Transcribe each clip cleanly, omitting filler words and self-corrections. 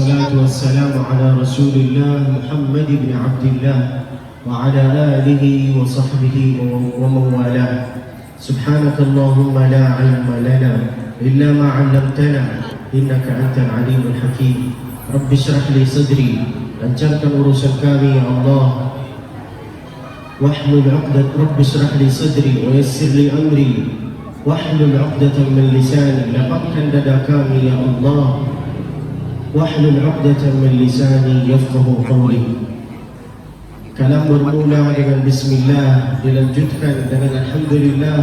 والصلاة والسلام على رسول الله محمد بن عبد الله وعلى آله وصحبه ومن والاه. سبحانك اللهم لا علم لنا إلا ما علمتنا إنك أنت العليم الحكيم. رب اشرح لي صدري، lancarkan urusan kami ya Allah. واحلل عقدة رب اشرح لي صدري ويسر لي أمري واحلل عقدة من لساني، lapangkan dada kami ya Allah. واحلل عقدة من لساني يفقه قولي. Kalam bermula dengan Bismillah, dilanjutkan dengan Alhamdulillah.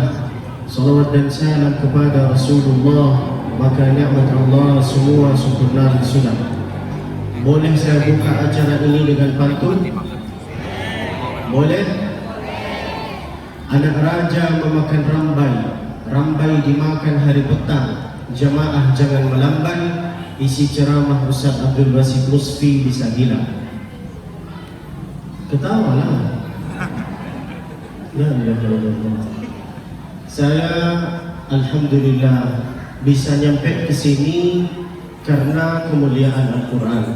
Salawat dan salam kepada Rasulullah, maka nikmat Allah semua sempurna sudah. Boleh saya buka acara ini dengan pantun? Boleh? Anak raja memakan rambai, rambai dimakan hari petang. Jamaah jangan melambai, isi ceramah Ustaz Abdul Basit Musfi bisa gila. Ketawalah. Ya Allah. Saya alhamdulillah bisa nyampe ke sini karena kemuliaan Al-Quran.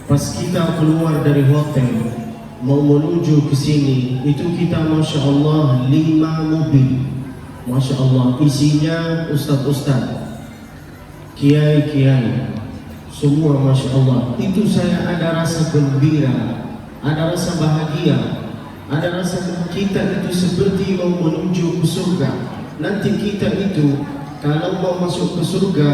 Pas kita keluar dari hotel mau menuju ke sini, itu kita Masya Allah 5 mobil, Masya Allah, isinya ustaz-ustaz, kiai-kiai, semua Masya Allah. Itu saya ada rasa gembira, ada rasa bahagia, ada rasa kita itu seperti mau menuju ke surga. Nanti kita itu kalau mau masuk ke surga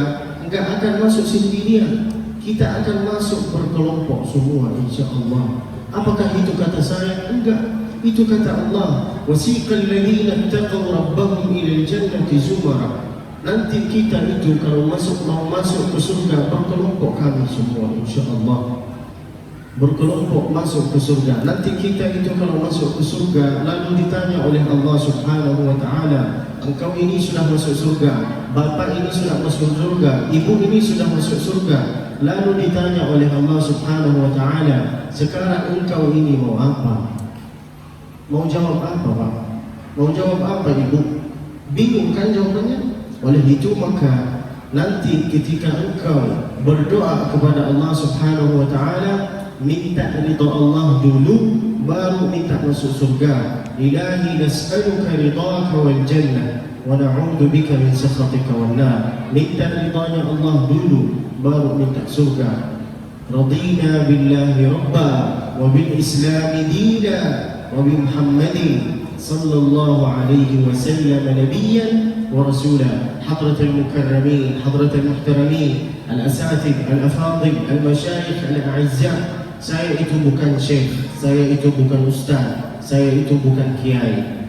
enggak akan masuk sendirian, kita akan masuk berkelompok semua insya Allah. Apakah itu kata saya? Enggak, itu kata Allah. Wasiqal ladzina ittaqaw rabbahum ilal jannati zumara. Nanti kita itu kalau mau masuk ke surga berkelompok kami semua insyaallah. Berkelompok masuk ke surga. Nanti kita itu kalau masuk ke surga lalu ditanya oleh Allah Subhanahu wa taala, engkau ini sudah masuk surga, bapak ini sudah masuk surga, ibu ini sudah masuk surga. Lalu ditanya oleh Allah Subhanahu wa taala, sekarang engkau ini mau apa? Mau jawab apa, Pak? Mau jawab apa, Ibu? Bingung kan jawabannya? Oleh itu maka nanti ketika engkau berdoa kepada Allah Subhanahu wa taala, minta ridha Allah dulu, baru minta masuk surga. Ilahi nas'aluka ridhaka wal jannah wa na'udzu bika min sakhatika wan nar. Minta ridhanya Allah dulu, baru minta surga. Radina billahi rabba wa bil islam dina wa bi Muhammadin sallallahu alaihi wasallam nabiyyan wa rasula. Hadratul mukarramin, hadratul muhtaramin, al-asatid, al-afadil, al-masyayikh, al-a'izza. Saya itu bukan syekh, saya itu bukan ustaz, saya itu bukan kiai.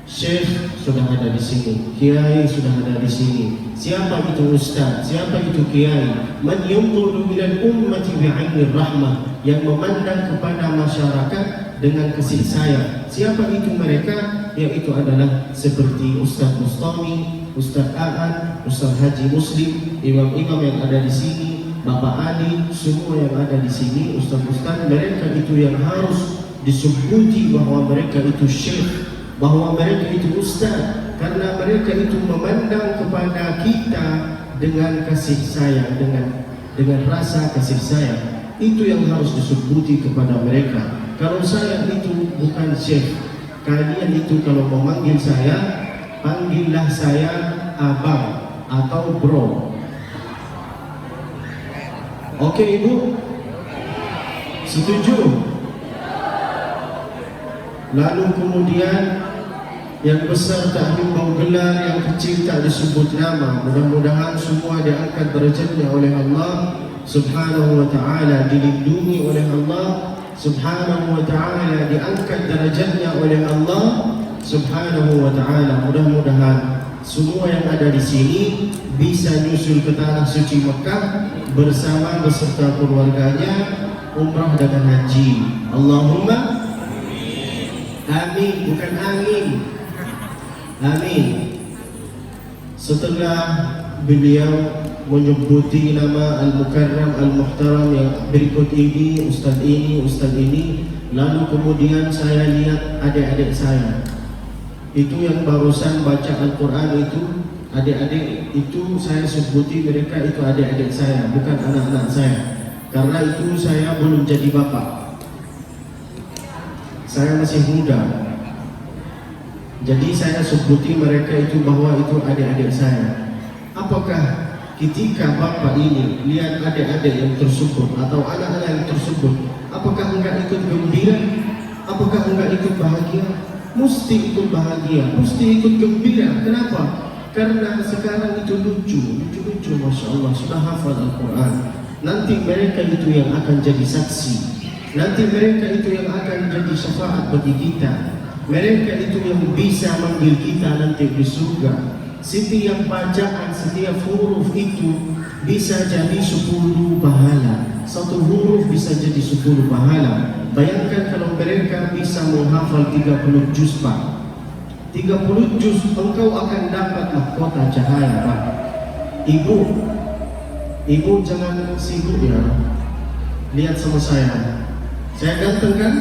Syekh sudah ada di sini, kiai sudah ada di sini. Siapa itu ustaz? Siapa itu kiai? Man yanzuru ilal ummati bi'ainir rahmah, yang memandang kepada masyarakat dengan kasih sayang. Siapa itu mereka? Yaitu adalah seperti Ustaz Mustami, Ustaz Aan, Ustaz Haji Muslim, imam-imam yang ada di sini, Bapak Ali, semua yang ada di sini, ustaz-ustaz. Mereka itu yang harus disebuti bahwa mereka itu syekh, bahwa mereka itu ustaz, karena mereka itu memandang kepada kita dengan kasih sayang, dengan rasa kasih sayang. Itu yang harus disebuti kepada mereka. Kalau saya itu bukan syekh, kalian itu kalau memanggil saya, panggillah saya abang atau bro. Oke Ibu? Setuju? Lalu kemudian yang besar tak himbau gelar, yang kecil tak disebut nama. Mudah-mudahan semua diangkat derajatnya oleh Allah Subhanahu wa ta'ala, dilindungi oleh Allah Subhanahu wa ta'ala, diangkat derajatnya oleh Allah Subhanahu wa ta'ala. Mudah-mudahan semua yang ada di sini bisa nyusul ke tanah suci Mekah bersama beserta keluarganya, umrah dengan haji. Allahumma amin, bukan amin. Amin. Setelah beliau menyebuti nama Al-Mukarram Al-Muhtaram yang berikut ini, ustaz ini, lalu kemudian saya lihat adik-adik saya itu yang barusan baca Al-Quran itu Adik-adik itu saya sebuti mereka itu adik-adik saya, bukan anak-anak saya. Karena itu saya belum jadi bapak. Saya masih muda. Jadi saya sebuti mereka itu bahwa itu adik-adik saya. Apakah ketika bapak ini lihat adik-adik yang tersebut atau anak-anak yang tersebut, apakah enggak ikut gembira? Apakah enggak ikut bahagia? Mesti ikut bahagia, mesti ikut gembira. Kenapa? Karena sekarang itu lucu, Masya Allah, sudah hafal Al-Quran. Nanti mereka itu yang akan jadi saksi. Nanti mereka itu yang akan jadi syafaat bagi kita. Mereka itu yang bisa manggil kita nanti di surga. Setiap bacaan, setiap huruf itu bisa jadi 10 pahala. Satu huruf bisa jadi 10 pahala. Bayangkan kalau mereka bisa menghafal 30 juz, Pak. 30 juz, engkau akan dapat mahkota cahaya, Pak. Ibu jangan sibuk ya. Lihat sama saya ganteng kan?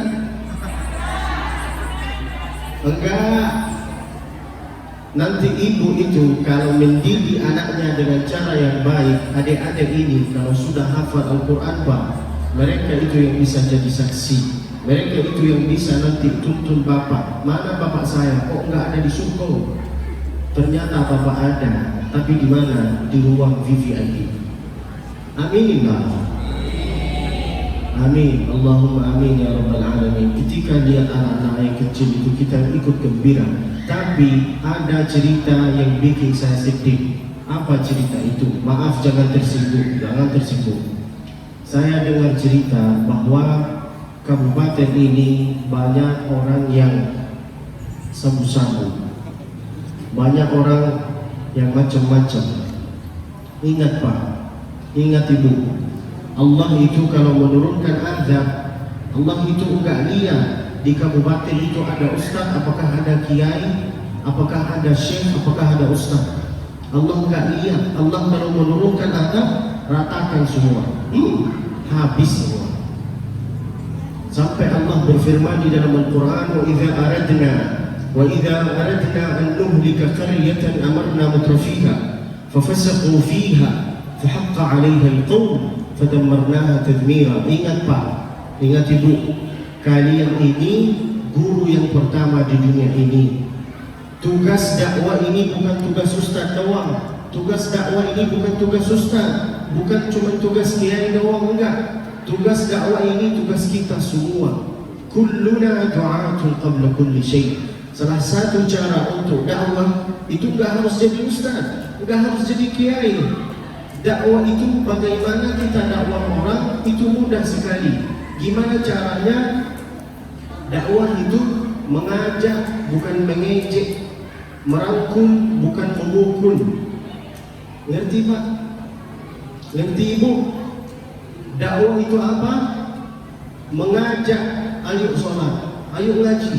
Enggak. Nanti ibu itu kalau mendidik anaknya dengan cara yang baik, adik-adik ini kalau sudah hafal Al-Quran, Pak, mereka itu yang bisa jadi saksi. Mereka itu yang bisa nanti tuntun bapak. Mana bapak saya? Kok nggak ada di surga? Ternyata bapak ada, tapi di mana? Di ruang VVIP. Amin, Pak. Amin. Allahumma amin ya rabbal alamin. Ketika lihat anak-anak yang kecil itu kita ikut gembira. Tapi ada cerita yang bikin saya sedih. Apa cerita itu? Maaf, jangan tersinggung. Saya dengar cerita bahwa kabupaten ini banyak orang yang sabu-sabu, banyak orang yang macam-macam. Ingat Pak, ingat Ibu, Allah itu kalau menurunkan azab, Allah itu enggak lihat di kabupaten itu ada ustaz, apakah ada kiai, apakah ada syekh, apakah ada ustaz. Allah enggak lihat. Allah kalau menurunkan azab, ratakan semua, habis semua. Sampai Allah berfirman di dalam Al-Quran, wa idza aradna an nuhlika qaryatan amarna mutrafiha fafasaqu fiha fahaqqa 'alaiha al-qawl fadammarnaha tadmira. Ingat Pak, ingat Ibu, kalian ini guru yang pertama di dunia ini. Tugas dakwah ini bukan tugas ustaz doang. Tugas dakwah ini bukan tugas ustaz, bukan cuma tugas kiai doang, enggak. Tugas dakwah ini tugas kita semua. Kulluna du'atun qabla kulli syai'. Salah satu cara untuk dakwah itu enggak harus jadi ustaz, enggak harus jadi kiai. Dakwah itu bagaimana kita dakwah orang itu mudah sekali. Gimana caranya? Dakwah itu mengajak bukan mengejek, merangkul bukan memukul. Ngerti Pak? Ngerti Ibu? Dakwah itu apa? Mengajak, ayo sholat, ayo ngaji,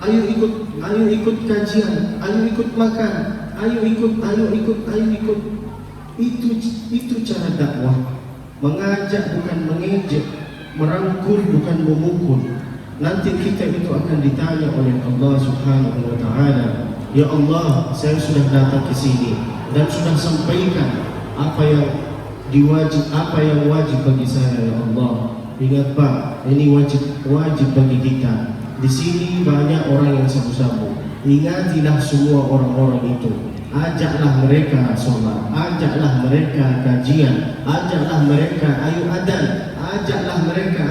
ayo ikut kajian, ayo ikut makan, ayo ikut. Itu cara dakwah. Mengajak bukan mengejek, merangkul bukan memukul. Nanti kita itu akan ditanya oleh Allah Subhanahu wa Ta'ala, ya Allah, saya sudah datang ke sini dan sudah sampaikan apa yang wajib bagi saya, ya Allah. Ingat Pak, ini wajib bagi kita. Di sini banyak orang yang sabu-sabu. Ingatilah semua orang-orang itu. Ajaklah mereka sholat, ajaklah mereka kajian, ajaklah mereka ayo adan, ajaklah mereka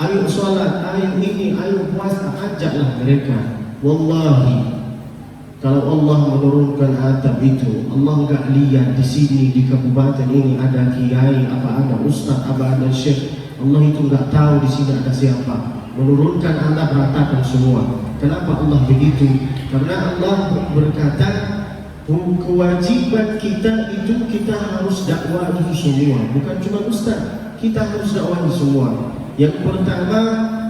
ayo sholat, ayo ini, ayo puasa, ajaklah mereka. Wallahi, kalau Allah menurunkan azab itu, Allah enggak lihat di sini di kabupaten ini ada kiai, apa ada ustaz, apa ada syekh. Allah itu enggak tahu di sini ada siapa. Menurunkan azab, ratakan semua. Kenapa Allah begitu? Karena Allah berkata, kewajiban kita itu kita harus dakwahi semua, bukan cuma ustaz. Kita harus dakwahi semua. Yang pertama,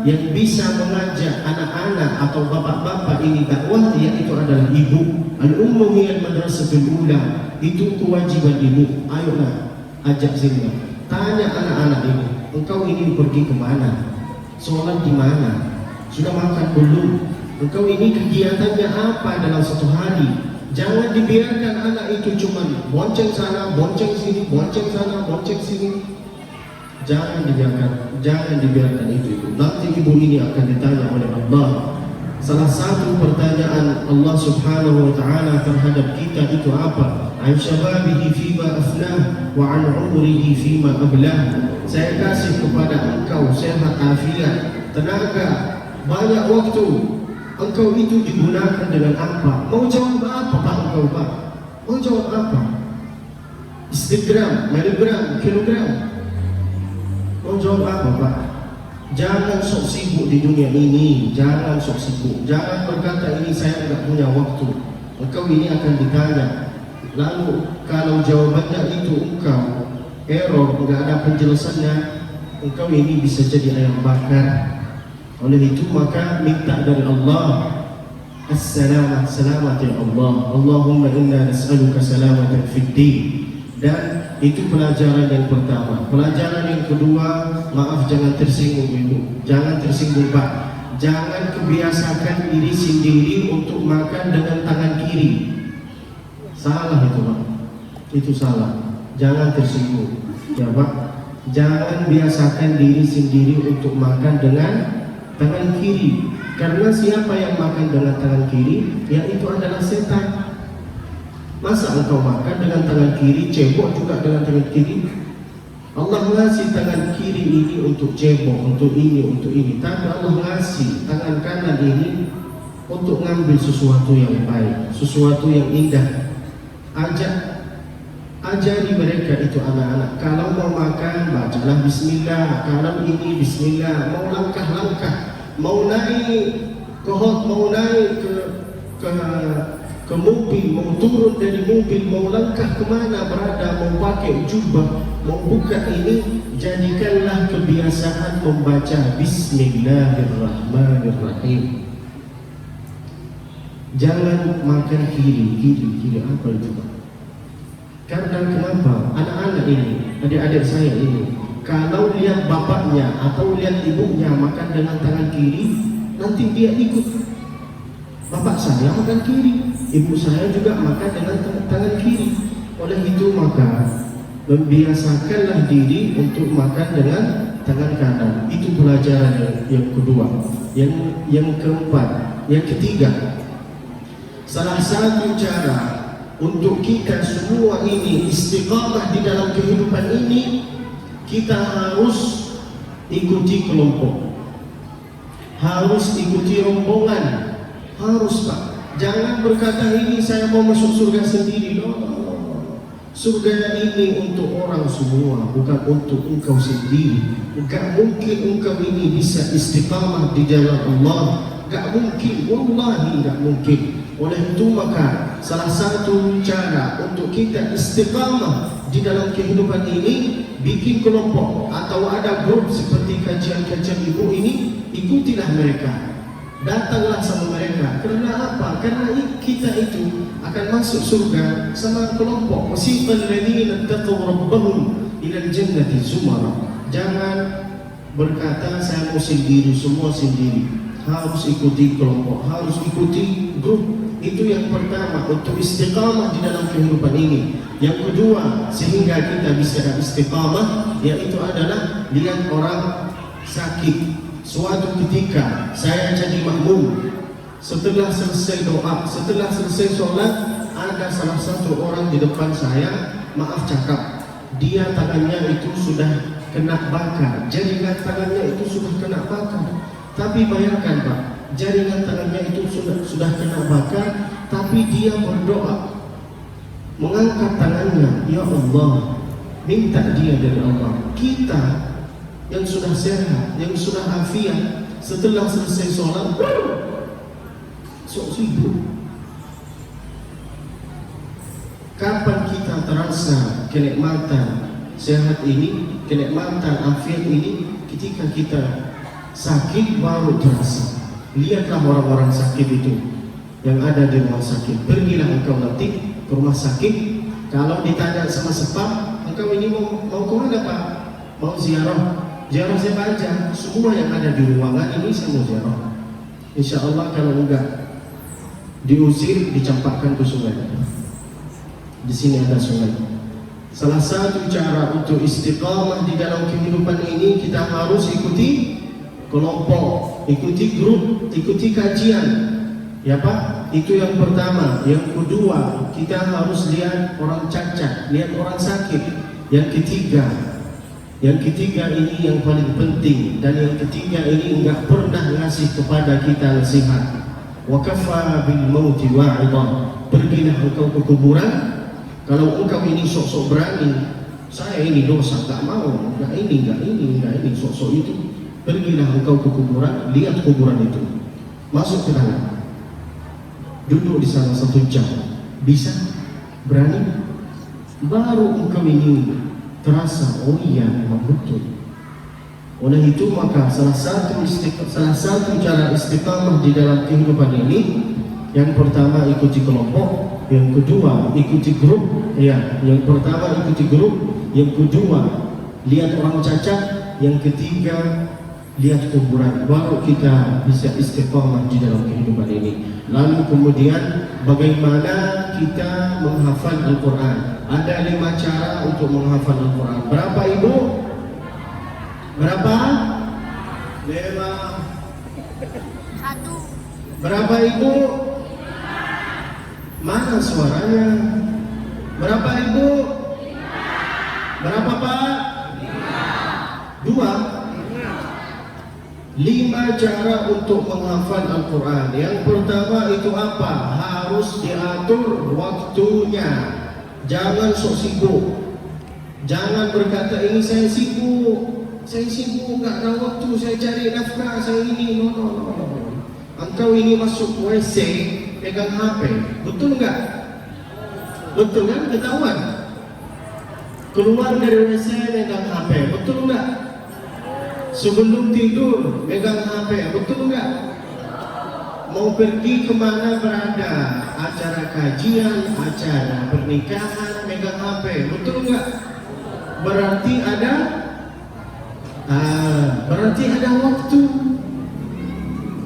yang bisa mengajak anak-anak atau bapak-bapak ini dakwah, yaitu adalah ibu. Al-ummu hiyal madrasatul ula. Itu kewajiban ibu. Ayolah, ajak sini. Tanya anak-anak ini, engkau ini pergi kemana? Sholat di mana? Sudah makan belum? Engkau ini kegiatannya apa dalam satu hari? Jangan dibiarkan anak itu cuma bonceng sana, bonceng sini, bonceng sana, bonceng sini. Jangan dibiarkan itu. Nanti ibu ini akan ditanya oleh Allah. Salah satu pertanyaan Allah Subhanahu wa taala terhadap kita itu apa? An syababihi fima afnah wa an umrihi fima ablah. Saya kasih kepada engkau sehat afiat, tenaga, banyak waktu. Engkau itu digunakan dengan apa? Mau jawab apa Pak engkau Pak? Mau jawab apa? Instagram, miligram, kilogram. Mau jawab apa Pak? Jangan sok sibuk di dunia ini. Jangan sok sibuk. Jangan berkata ini saya tidak punya waktu. Engkau ini akan ditanya. Lalu kalau jawabannya itu engkau error, tidak ada penjelasannya, engkau ini bisa jadi ayam bakar. Oleh itu maka minta dari Allah selamat ya Allah. Allahumma inna nas'aluka salamatan fid din. Dan itu pelajaran yang pertama. Pelajaran yang kedua, maaf jangan tersinggung ibu, jangan tersinggung Pak. Jangan kebiasakan diri sendiri untuk makan dengan tangan kiri. Salah itu Pak, itu salah. Jangan tersinggung ya Pak. Jangan biasakan diri sendiri untuk makan dengan tangan kiri. Karena siapa yang makan dengan tangan kiri, ya itu adalah setan. Masa engkau makan dengan tangan kiri, cebok juga dengan tangan kiri? Allah ngasih tangan kiri ini untuk cebok, untuk ini. Tapi Allah ngasih tangan kanan ini untuk ngambil sesuatu yang baik, sesuatu yang indah. Ajari mereka itu anak-anak. Kalau mau makan, bacalah bismillah. Kalau ini bismillah. Mau langkah-langkah, mau naik ke hot, mau naik ke mobil, mau turun dari mobil, mau langkah kemana berada, mau pakai jubah, mau buka ini, jadikanlah kebiasaan membaca Bismillahirrahmanirrahim. Jangan makan kiri. Apa itu Pak? Karena kenapa? Anak-anak ini, adik-adik saya ini, kalau lihat bapaknya atau lihat ibunya makan dengan tangan kiri, nanti dia ikut. Bapak saya makan kiri, ibu saya juga makan dengan tangan kiri. Oleh itu maka membiasakanlah diri untuk makan dengan tangan kanan. Itu pelajaran yang kedua. Yang keempat, yang ketiga, salah satu cara untuk kita semua ini istiqamah di dalam kehidupan ini, kita harus ikuti kelompok, harus ikuti rombongan. Harus Pak, jangan berkata ini saya mau masuk surga sendiri. Surga ini untuk orang semua, bukan untuk engkau sendiri. Gak mungkin engkau ini bisa istiqamah di jalan Allah. Gak mungkin, wallahi gak mungkin. Oleh itu maka salah satu cara untuk kita istiqamah di dalam kehidupan ini, bikin kelompok atau ada grup seperti kajian-kajian ibu ini, ikutilah mereka. Datanglah sama mereka. Karena apa? Karena kita itu akan masuk surga sama kelompok. Wasiqal ladzina taqaw rabbahum ilal jannati zumara. Jangan berkata saya mau sendiri, semua sendiri. Harus ikuti kelompok, harus ikuti grup. Itu yang pertama untuk istiqamah di dalam kehidupan ini. Yang kedua, sehingga kita bisa istiqamah, yaitu adalah lihat orang sakit. Suatu ketika saya jadi makmum, setelah selesai doa, setelah selesai sholat, ada salah satu orang di depan saya, maaf cakap, dia tangannya itu sudah kena bakar, jaringan tangannya itu sudah kena bakar. Tapi bayangkan Pak, jaringan tangannya itu sudah kena bakar, tapi dia berdoa, mengangkat tangannya, ya Allah, minta dia dari Allah. Kita yang sudah sehat, yang sudah afiat, setelah selesai sholat, sok sibuk. Kapan kita terasa kenikmatan sehat ini, kenikmatan afiat ini? Ketika kita sakit baru terasa. Lihatlah orang-orang sakit itu yang ada di rumah sakit. Pergilah engkau nanti ke rumah sakit. Kalau ditanya sama sebab, engkau ini mau kemana Pak? Mau ziarah? Ziarah siapa aja? Semua yang ada di ruangan ini saya mau ziarah. Insya Allah kalau enggak diusir, dicampakkan ke sungai. Di sini ada sungai. Salah satu cara untuk istiqamah di dalam kehidupan ini, kita harus ikuti kelompok, ikuti grup, ikuti kajian. Ya Pak, itu yang pertama. Yang kedua, kita harus lihat orang cacat, lihat orang sakit. Yang ketiga ini yang paling penting, dan yang ketiga ini enggak pernah ngasih kepada kita nasihat. Wa kafa bil mauti wa'idah. Pergilah engkau ke kuburan. Kalau engkau ini sok-sok berani, saya ini dosa, tak mau, enggak ini, sok-sok itu. Pergilah engkau ke kuburan, lihat kuburan itu, masuk ke dalam, duduk di sana 1 jam, bisa? Berani? Baru engkau ini terasa, oh iya memang betul. Oleh itu maka salah satu cara istiqamah di dalam kehidupan ini, yang pertama ikuti kelompok, yang kedua ikuti grup. Ya, yang pertama ikuti grup, yang kedua lihat orang cacat, yang ketiga lihat kuburan. Baru kita bisa istiqamah di dalam kehidupan ini. Lalu kemudian bagaimana kita menghafal Al-Quran? Ada 5 cara untuk menghafal Al-Quran. Berapa ibu? Berapa? 5. 1. Berapa ibu? Mana suaranya? Berapa ibu? 5. Berapa Pak? 2. 5 cara untuk menghafal Al-Quran. Yang pertama itu apa? Harus diatur waktunya. Jangan sok sibuk. Jangan berkata ini saya sibuk, nggak ada waktu, saya cari nafkah, saya ini. No. Engkau ini masuk WC pegang HP, betul nggak? Betul kan? Ketahuan. Keluar dari WC pegang HP, betul nggak? Sebelum tidur pegang HP, betul nggak? Mau pergi kemana berada, acara kajian, acara pernikahan, megang HP, betul nggak? Berarti ada waktu.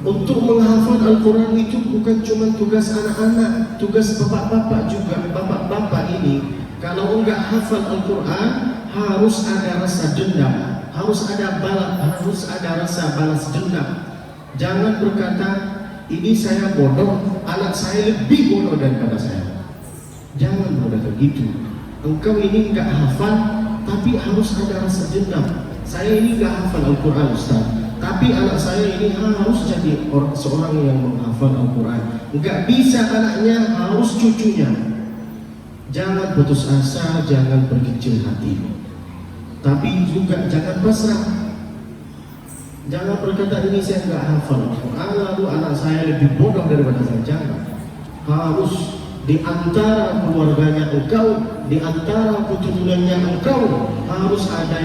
Untuk menghafal Al-Quran itu bukan cuma tugas anak-anak, tugas bapak-bapak juga. Bapak-bapak ini kalau enggak hafal Al-Quran harus ada rasa dendam, harus ada rasa balas dendam. Jangan berkata ini saya bodoh, anak saya lebih bodoh daripada saya. Jangan berkata gitu. Engkau ini enggak hafal, tapi harus ada rasa dendam. Saya ini enggak hafal Al-Quran Ustaz, tapi anak saya ini harus jadi seorang yang menghafal Al-Quran. Enggak bisa anaknya, harus cucunya. Jangan putus asa, jangan berkecil hati, tapi juga jangan pasrah. Jangan berkata ini saya enggak hafal Al-Quran, lalu anak saya lebih bodoh daripada saya. Jangan. Harus di antara keluarganya engkau, di antara keturunannya engkau, harus ada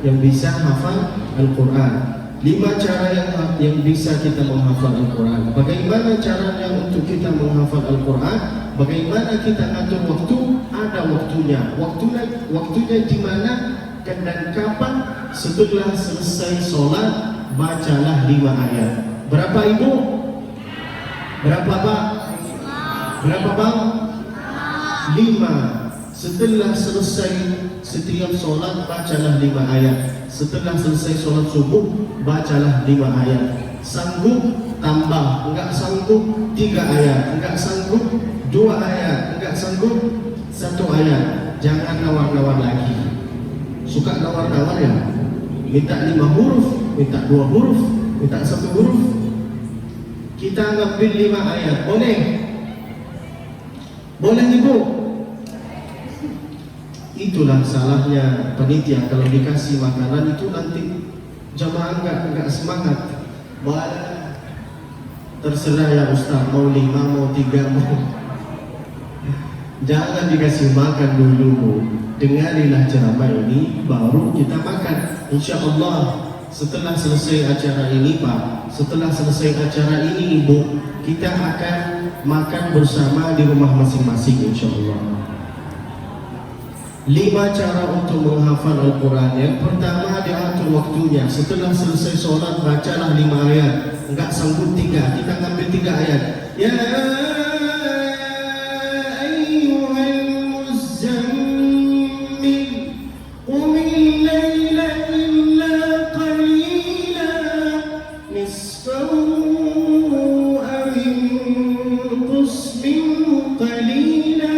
yang bisa hafal Al-Quran. 5 cara yang bisa kita menghafal Al-Quran. Bagaimana caranya untuk kita menghafal Al-Quran? Bagaimana kita atur waktu? Ada waktunya. Waktunya di mana dan kapan? Setelah selesai sholat, bacalah 5 ayat. Berapa ibu? Berapa Pak? Berapa Bang? 5. Setelah selesai setiap sholat, bacalah 5 ayat. Setelah selesai sholat subuh, bacalah 5 ayat. Sanggup tambah, enggak sanggup 3 ayat, enggak sanggup 2 ayat, enggak sanggup 1 ayat. Jangan nawar-nawar lagi. Suka nawar-nawar ya? Minta 5 huruf, minta 2 huruf, minta 1 huruf. Kita ngambil 5 ayat, boleh? Boleh ibu? Itulah salahnya panitia, kalau dikasih makanan itu nanti jamaah enggak semangat. Terserah ya Ustaz, mau 5, mau 3, mau. Jangan dikasih makan dulu. Dengarilah ceramah ini, baru kita makan. Insya Allah setelah selesai acara ini Pak, setelah selesai acara ini Ibu, kita akan makan bersama di rumah masing-masing insya Allah. 5 cara untuk menghafal Al-Quran. Yang pertama, diatur waktunya. Setelah selesai sholat, bacalah 5 ayat. Enggak sanggup 3, kita ngambil 3 ayat. Ya ayyuhal muzammil qumil laila illa qalila nisfahu aw inqus minhu qalila.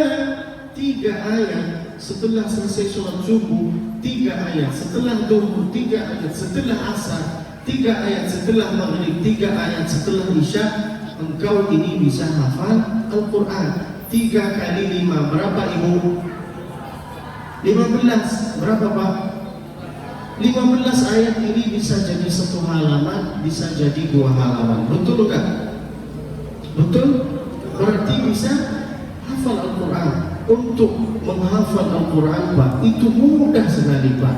3 ayat setelah selesai sholat subuh, 3 ayat setelah duhur, 3 ayat setelah asar, 3 ayat setelah maghrib, 3 ayat setelah isya. Engkau ini bisa hafal Al-Quran. 3 kali 5 berapa ibu? 15. Berapa pak? 15 ayat ini bisa jadi 1 halaman, bisa jadi 2 halaman. Betul enggak? Betul? Berarti bisa hafal Al-Quran. Untuk menghafal Al-Quran pak, itu mudah sekali pak.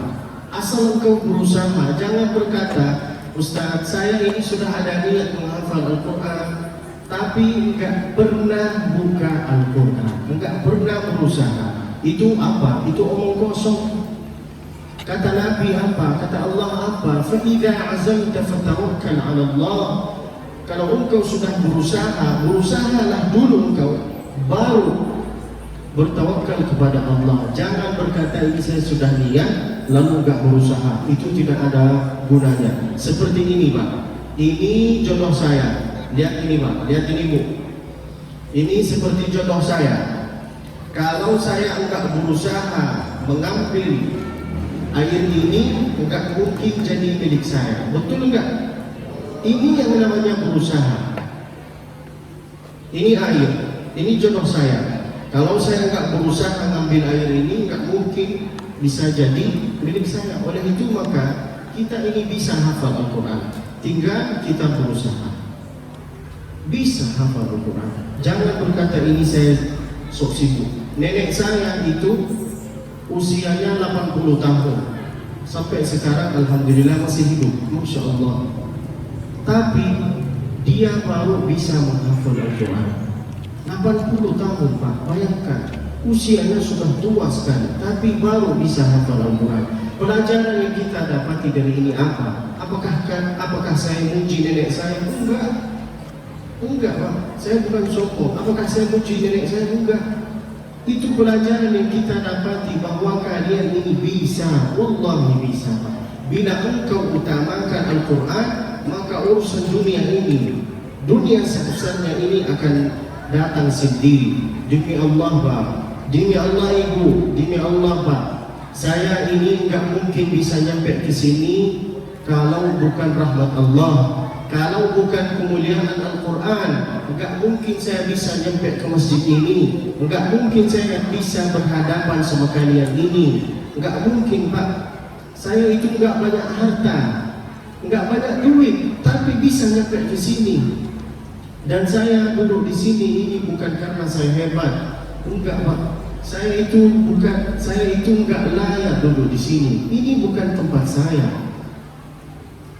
Asal engkau berusaha. Jangan berkata, Ustaz, saya ini sudah ada niat menghafal Al-Quran, tapi enggak pernah buka Al-Quran, enggak pernah berusaha. Itu apa? Itu omong kosong. Kata Nabi apa? Kata Allah apa? فَإِذَا عَزَمْتَ فَتَوَكَّلْ عَلَى اللَّهِ. Kalau engkau sudah berusaha, berusahalah dulu engkau, baru bertawakal kepada Allah. Jangan berkata ini saya sudah niat lalu enggak berusaha. Itu tidak ada gunanya. Seperti ini pak, ini jodoh saya. Lihat ini pak, lihat ini bu. Ini seperti jodoh saya. Kalau saya enggak berusaha mengambil air ini, enggak mungkin jadi milik saya. Betul enggak? Ini yang namanya berusaha. Ini air, ini jodoh saya. Kalau saya enggak berusaha mengambil air ini, enggak mungkin bisa jadi milik saya. Oleh itu maka kita ini bisa hafal Al-Quran, tinggal kita berusaha. Bisa hafal Al-Quran. Jangan berkata ini saya sok sibuk. Nenek saya itu usianya 80 tahun, sampai sekarang alhamdulillah masih hidup, Masya Allah. Tapi dia baru bisa menghafal Al-Quran. 80 tahun pak, bayangkan usianya sudah tua sekali, tapi baru bisa hafal Al-Quran. Pelajaran yang kita dapati dari ini apa? Apakah saya muji nenek saya? Enggak pak, saya bukan sombong. Apakah saya muji nenek saya? Enggak. Itu pelajaran yang kita dapati bahwa kalian ini bisa, wallahi bisa pak. Bila engkau utamakan Al-Quran, maka urusan dunia ini, dunia sebesarnya ini akan datang sendiri. Demi Allah pak, demi Allah ibu, demi Allah pak, saya ini enggak mungkin bisa nyampe ke sini kalau bukan rahmat Allah, kalau bukan kemuliaan Al-Quran. Enggak mungkin saya bisa nyampe ke masjid ini, enggak mungkin saya bisa berhadapan sama kalian ini. Enggak mungkin pak. Saya itu enggak banyak harta, enggak banyak duit, tapi bisa nyampe ke sini. Dan saya duduk di sini ini bukan karena saya hebat, enggak pak. Saya itu enggak layak duduk di sini. Ini bukan tempat saya.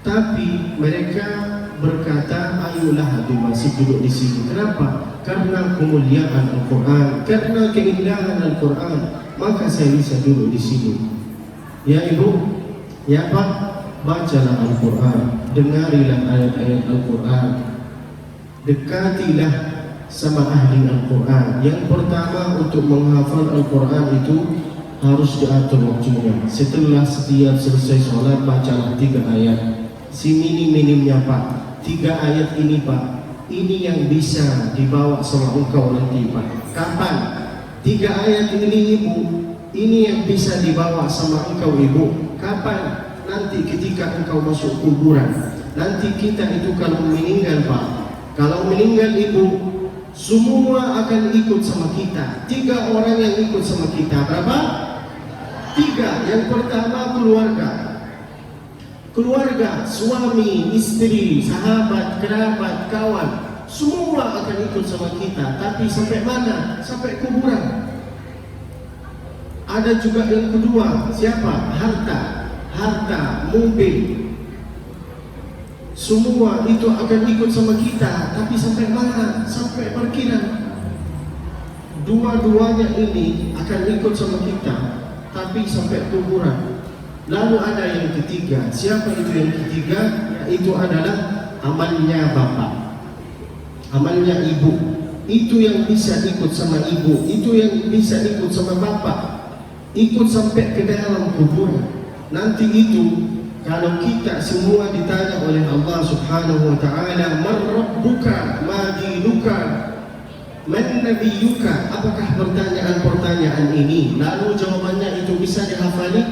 Tapi mereka berkata, ayolah Habib masih duduk di sini. Kenapa? Karena kemuliaan Al-Quran, karena keindahan Al-Quran, maka saya bisa duduk di sini. Ya ibu, ya pak, bacalah Al-Quran, dengarilah ayat-ayat Al-Quran. Dekatilah sama ahli Al-Quran. Yang pertama untuk menghafal Al-Quran itu harus diatur waktunya. Setelah setiap selesai sholat bacalah 3 ayat. Si minim-minimnya pak, 3 ayat ini pak, ini yang bisa dibawa sama engkau nanti pak. Kapan? 3 ayat ini ibu, ini yang bisa dibawa sama engkau ibu. Kapan? Nanti ketika engkau masuk kuburan. Nanti kita itu kalau meninggal pak, kalau meninggal ibu, semua akan ikut sama kita. 3 orang yang ikut sama kita. Berapa? 3. Yang pertama keluarga. Keluarga, suami, istri, sahabat, kerabat, kawan, semua akan ikut sama kita. Tapi sampai mana? Sampai kuburan. Ada juga yang kedua. Siapa? Harta, mobil. Semua itu akan ikut sama kita, tapi sampai mana? Sampai parkiran. Dua-duanya ini akan ikut sama kita, tapi sampai kuburan. Lalu ada yang ketiga. Siapa itu yang ketiga? Yaitu adalah amalnya bapak. amalnya ibu. Itu yang bisa ikut sama ibu, itu yang bisa ikut sama bapak, ikut sampai ke dalam kubur. Nanti itu kalau kita semua ditanya oleh Allah Subhanahu wa taala, "Man rabbuka? Ma dinuka? Man nabiyuka?" Apakah pertanyaan-pertanyaan ini lalu jawabannya itu bisa dihafali?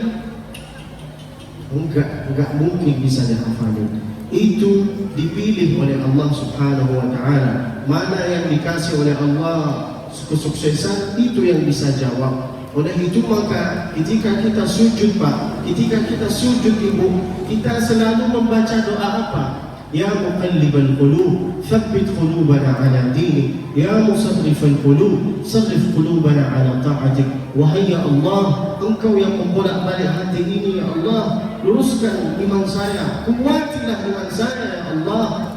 Enggak mungkin bisa dihafali. Itu dipilih oleh Allah Subhanahu wa taala. Mana yang dikasih oleh Allah kesuksesan, itu yang bisa jawab. Oleh itu maka ketika kita sujud Pak, ketika kita sujud Ibu, kita selalu membaca doa apa? Ya muqallibal qulub, tsabbit qulubana ala dinik. Ya musarrifal qulub, sarrif qulubana ala ta'atik. Wahai ya Allah, Engkau yang membolak-balik hati ini ya Allah, luruskan iman saya, kuatilah iman saya ya Allah.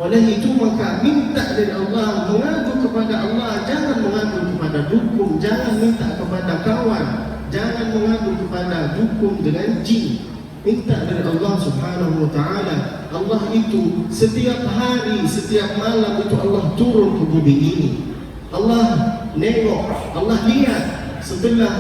Oleh itu maka minta dari Allah, mengadu kepada Allah, jangan mengadu kepada dukun, jangan minta kepada kawan, jangan mengadu kepada dukun dengan jin. Minta dari Allah Subhanahu wa taala. Allah itu setiap hari, setiap malam itu Allah turun ke bumi ini. Allah nengok, Allah lihat setelah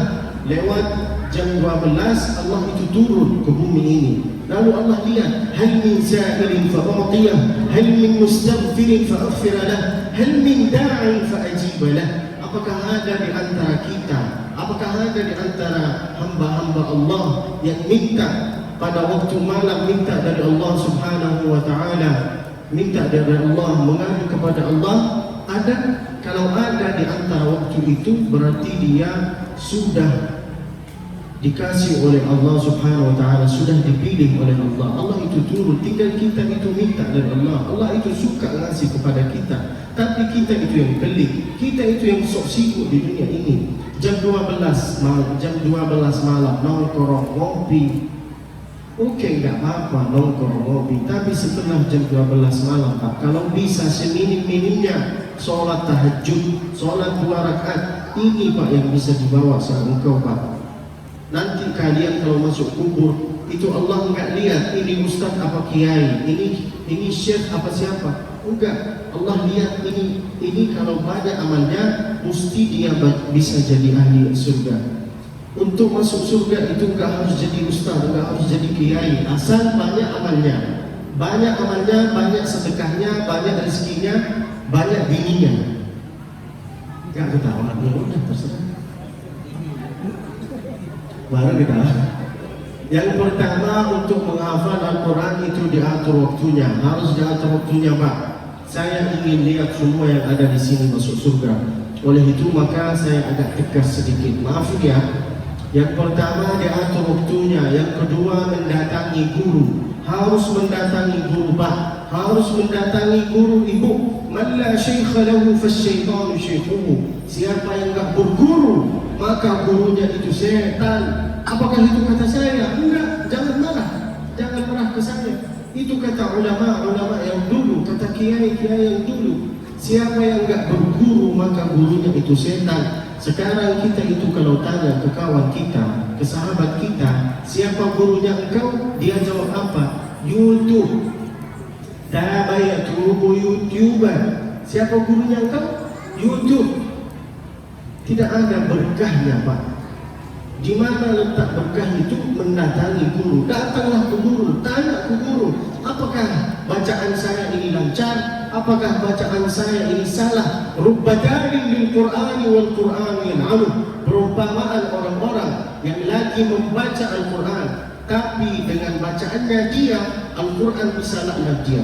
lewat jam 12 Allah itu turun ke bumi ini. Lalu Allah lihat, hal min sa'ilin fa'atiyah, hal min mustaghfirin fa'aghfir lah, hal min da'in fa'ajib lah. Apakah ada di antara kita, apakah ada di antara hamba-hamba Allah yang minta pada waktu malam, minta dari Allah Subhanahu wa taala, minta dari Allah, mengadu kepada Allah? Ada? Kalau ada di antara waktu itu, berarti dia sudah dikasih oleh Allah Subhanahu wa taala, sudah dipilih oleh Allah. Allah itu turun, tinggal kita itu minta dari Allah. Allah itu suka ngasih kepada kita, tapi kita itu yang pelit, kita itu yang sok sibuk di dunia ini. Jam 12 malam nongkrong ngopi. Oke, enggak apa-apa nongkrong ngopi, tapi setelah jam 12 malam Pak, kalau bisa seminim-minimnya sholat tahajud, sholat 2 rakaat. Ini Pak yang bisa dibawa sama engkau Pak. Nanti kalian kalau masuk kubur itu Allah enggak lihat ini ustaz apa kiai, ini syekh apa siapa. Enggak, Allah lihat ini kalau banyak amalnya mesti dia bisa jadi ahli surga. Untuk masuk surga itu enggak harus jadi ustaz, enggak harus jadi kiai, asal banyak amalnya. Banyak amalnya, banyak sedekahnya, banyak rezekinya, banyak bininya. Enggak ketawa, ya udah terserah. Baru kita. Yang pertama, untuk menghafal Al-Quran itu diatur waktunya, harus diatur waktunya Pak. Saya ingin lihat semua yang ada di sini masuk surga. Oleh itu maka saya agak tegas sedikit, maaf ya. Yang pertama diatur waktunya, yang kedua mendatangi guru, harus mendatangi guru Pak, harus mendatangi guru Ibu. Man la syaikha lahu fasyaitanu syaikhuhu. Siapa yang enggak berguru, maka gurunya itu setan. Apakah itu kata saya? Enggak, jangan marah ke saya. Itu kata ulama yang dulu, kata kiai yang dulu. Siapa yang enggak berguru, maka gurunya itu setan. Sekarang kita itu kalau tanya ke kawan kita, ke sahabat kita, siapa gurunya engkau? Dia jawab apa? YouTube. Tabayatubu YouTuber. Siapa gurunya engkau? YouTube. Tidak ada berkahnya Pak. Di mana letak berkah itu? Mendatangi guru. Datanglah ke guru, tanya ke guru, apakah bacaan saya ini lancar? Apakah bacaan saya ini salah? Rubbadarin lil Qur'ani wal Qur'ani yan'alu. Perumpamaan orang-orang yang lagi membaca Al-Quran, tapi dengan bacaannya dia, Al-Quran bisa laknat dia.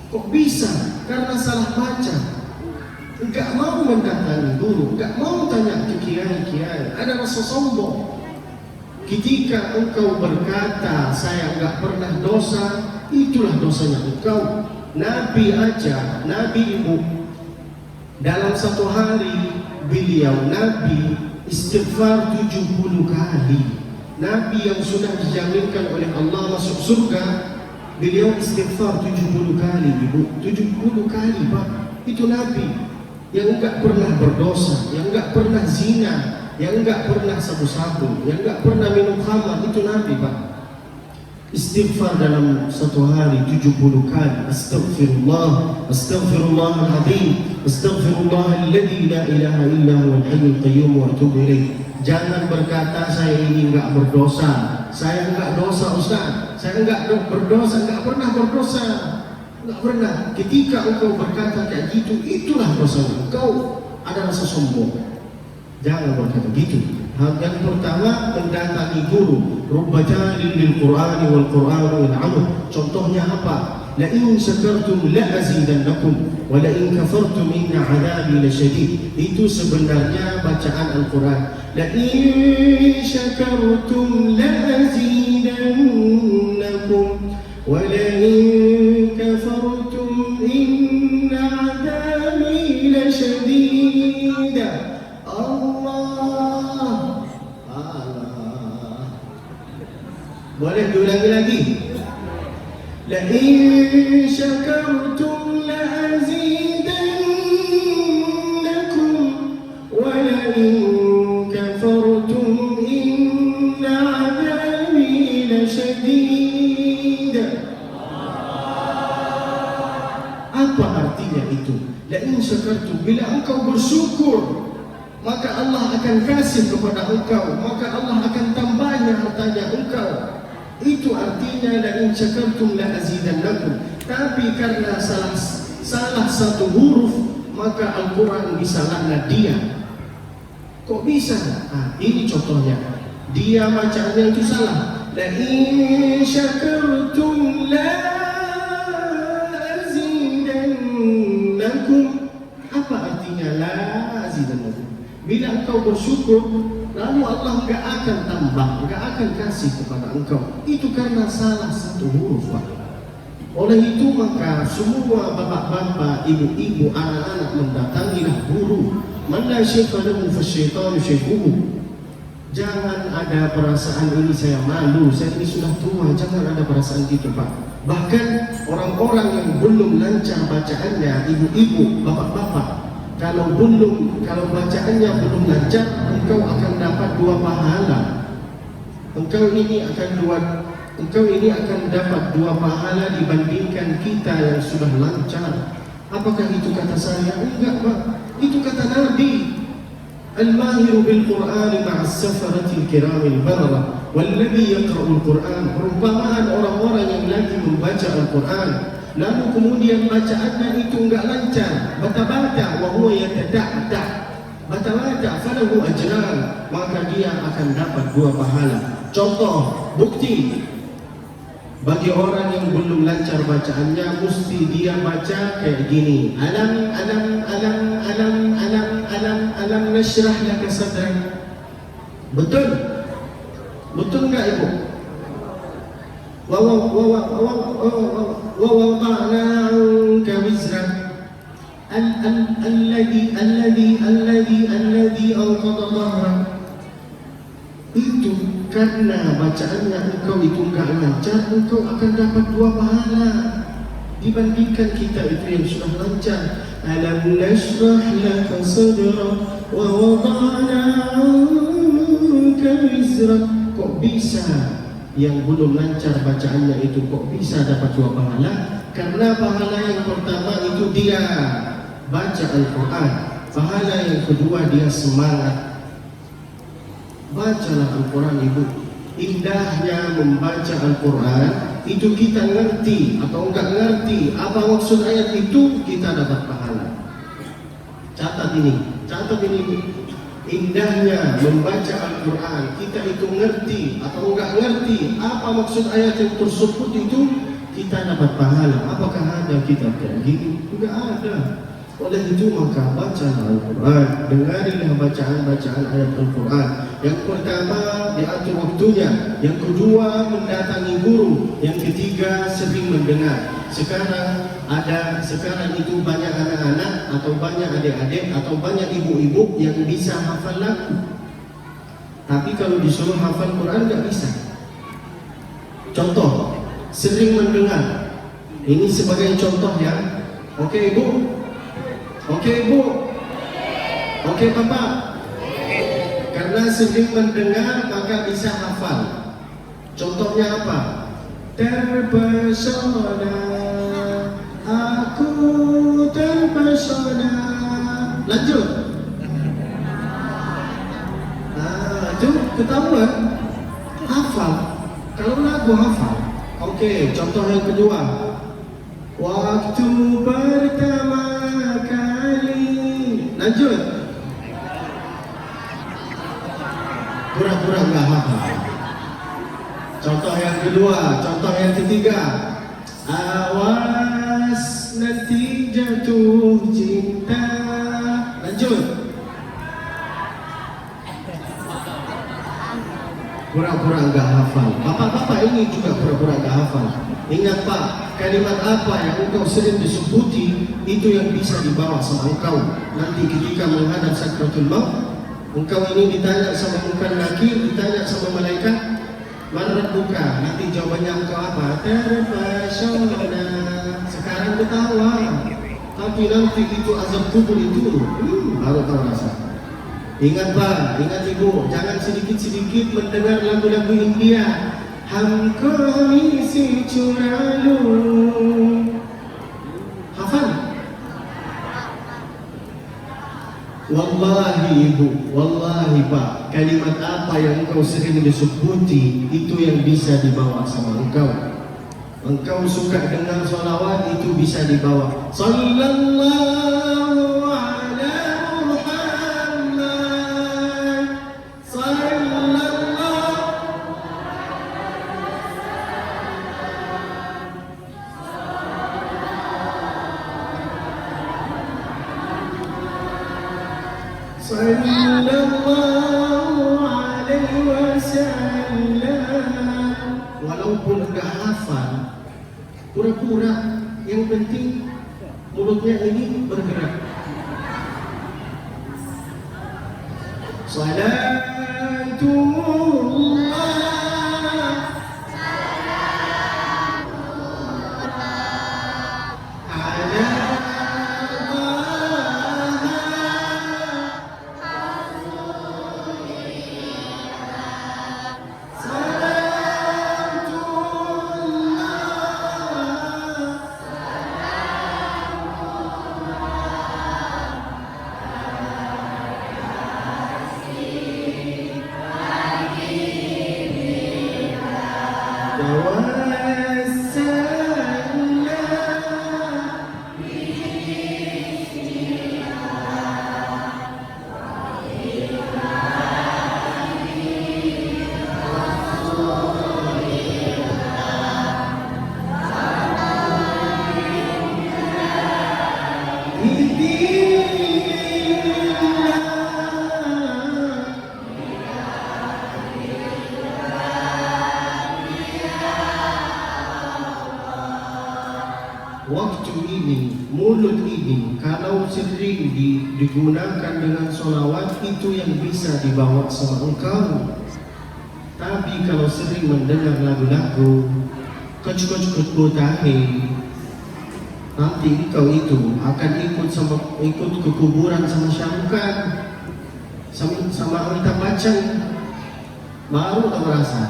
Kok bisa? Karena salah baca. Enggak mau mendatangi guru, enggak mau tanya ke kiai-kiai, ada rasa sombong. Ketika engkau berkata saya enggak pernah dosa, itulah dosanya engkau. Nabi aja, Nabi Ibu, dalam satu hari beliau Nabi istighfar 70 kali. Nabi yang sudah dijaminkan oleh Allah masuk surga, beliau istighfar 70 kali Ibu, 70 kali Pak. Itu Nabi yang enggak pernah berdosa, yang enggak pernah zina, yang enggak pernah sabu-sabu, yang enggak pernah minum khamar. Itu Nabi Pak. Istighfar dalam satu hari 70 kali. Astaghfirullah, astaghfirullahaladzim, astaghfirullahalladzi la ilaha illa huwal hayyul qayyum wa atubu ilaih. Jangan berkata saya ini enggak berdosa, saya enggak dosa Ustaz, saya enggak berdosa, enggak pernah berdosa, enggak pernah. Ketika engkau berkata kayak gitu, itulah dosa engkau, ada rasa sombong. Jangan berkata gitu. Hal yang pertama, mendatangi guru. Rubba jalil lil Qur'ani wal Qur'anu yal'anuh. Contohnya apa? La in syakartum la azidannakum wa la in kafartum inna 'adzabi lasyadid. Itu sebenarnya bacaan Al-Qur'an. La in syakartum la azidannakum wa la in kafartum inna 'adzabi lasyadid. Boleh diulangi lagi? La in syakartum la azidannakum wa la in kafartum inna 'adzabi lasyadid. Apa artinya itu? La in syakartum, bila engkau bersyukur, maka Allah akan kasih kepada engkau, maka Allah akan tambahnya hartanya engkau. Itu artinya la in syakartum la azidannakum. Tapi karena salah satu huruf, maka Al-Quran bisa laknat dia. Kok bisa? Ini contohnya. Dia bacaannya itu salah. La in syakartum la azidannakum. Apa artinya la azidannakum? Bila engkau bersyukur, lalu Allah enggak akan tambah, enggak akan kasih kepada engkau. Itu karena salah satu huruf, Pak. Oleh itu maka semua bapak-bapak, ibu-ibu, anak-anak mendatangilah guru. Man la syekha lahu fasyaitanu syekhuhu. Jangan ada perasaan ini saya malu, saya ini sudah tua. Jangan ada perasaan itu, Pak. Bahkan orang-orang yang belum lancar bacaannya, ibu-ibu, bapak-bapak, kalau bacaannya belum lancar, engkau akan dapat 2 pahala. Engkau ini akan dapat 2 pahala dibandingkan kita yang sudah lancar. Apakah itu kata saya? Enggak, Pak. Itu kata Nabi. Al-mahiru bil Qur'an ma'as safaratil kiramil bararah walladhi yaqra'ul Qur'an. Perumpamaan orang-orang yang lagi membaca Al-Quran, lalu kemudian bacaannya itu enggak lancar, bata-bata, wa huwa yatada'da, bata-bata, falahu ajran, maka dia akan dapat 2 pahala. Contoh, bukti bagi orang yang belum lancar bacaannya, mesti dia baca kayak gini. Alam nashrah laka sadrak. Betul? Betul enggak, Ibu? Wa wada'na 'anka wizrak alladhi anqadha dhahrak. Itu karena bacaannya engkau itu enggak lancar, engkau akan dapat 2 pahala dibandingkan kita itu yang sudah lancar. Alam nashrah laka sadrak wa wada'na 'anka wizrak. Kok bisa yang belum lancar bacaannya itu kok bisa dapat 2 pahala? Karena pahala yang pertama itu dia baca Al-Quran, pahala yang kedua dia semangat. Bacalah Al-Quran, Ibu. Indahnya membaca Al-Quran itu kita ngerti atau enggak ngerti apa maksud ayat itu, kita dapat pahala. Catat ini, Ibu. Indahnya membaca Al-Quran, kita itu ngerti atau enggak ngerti apa maksud ayat yang tersebut itu, kita dapat pahala. Apakah ada kitab kayak gini? Enggak ada. Oleh itu maka bacalah Al-Quran, dengarilah bacaan-bacaan ayat Al-Quran. Yang pertama, diatur waktunya. Yang kedua, mendatangi guru. Yang ketiga, sering mendengar. Sekarang itu banyak anak-anak atau banyak adik-adik atau banyak ibu-ibu yang bisa hafal lagu. Tapi kalau disuruh hafal Quran nggak bisa. Contoh, sering mendengar. Ini sebagai contoh ya. Oke, Ibu? Oke, Ibu? Oke, Bapak? Karena sering mendengar maka bisa hafal. Contohnya apa? terpesona, aku terpesona. Lanjut. Itu ketahuan, hafal. Kalau lagu hafal. Oke, contoh yang kedua. Waktu pertama kali. Lanjut. Pura-pura nggak hafal. Contoh yang kedua, contoh yang ketiga. Awas nanti jatuh cinta. Lanjut. Pura-pura nggak hafal. Bapak-bapak ini juga pura-pura nggak hafal. Ingat Pak, kalimat apa yang engkau sering disebuti itu yang bisa dibawa sama engkau nanti ketika menghadap sakratul maut. Engkau ini ditanya sama bukan laki, ditanya sama malaikat, mana buka? Nanti jawabannya engkau apa? Terpesona. Sekarang ketawa, tapi nanti itu azab kubur itu baru tahu rasa. Ingat Pak, ingat Ibu, jangan sedikit-sedikit mendengar lagu-lagu India. Hamko isi curalu. Hafal? Wallahi Ibu, wallahi Pak, kalimat apa yang engkau sering disebuti itu yang bisa dibawa sama engkau. Engkau suka dengar sholawat itu bisa dibawa. Sallallahu ala Muhammad. Sallallahu. Sallallahu alaihi wasallam. Walaupun enggak hafal, pura-pura, yang penting mulutnya ini bergerak. Salatullah waktu ini, mulut ini, kalau sering digunakan dengan sholawat itu yang bisa dibawa sama engkau. Tapi kalau sering mendengar lagu-lagu kocok-kocok botahe, nanti engkau itu akan ikut ke kuburan sama Syahrukan, sama Amitabh Bachchan, baru tak merasa.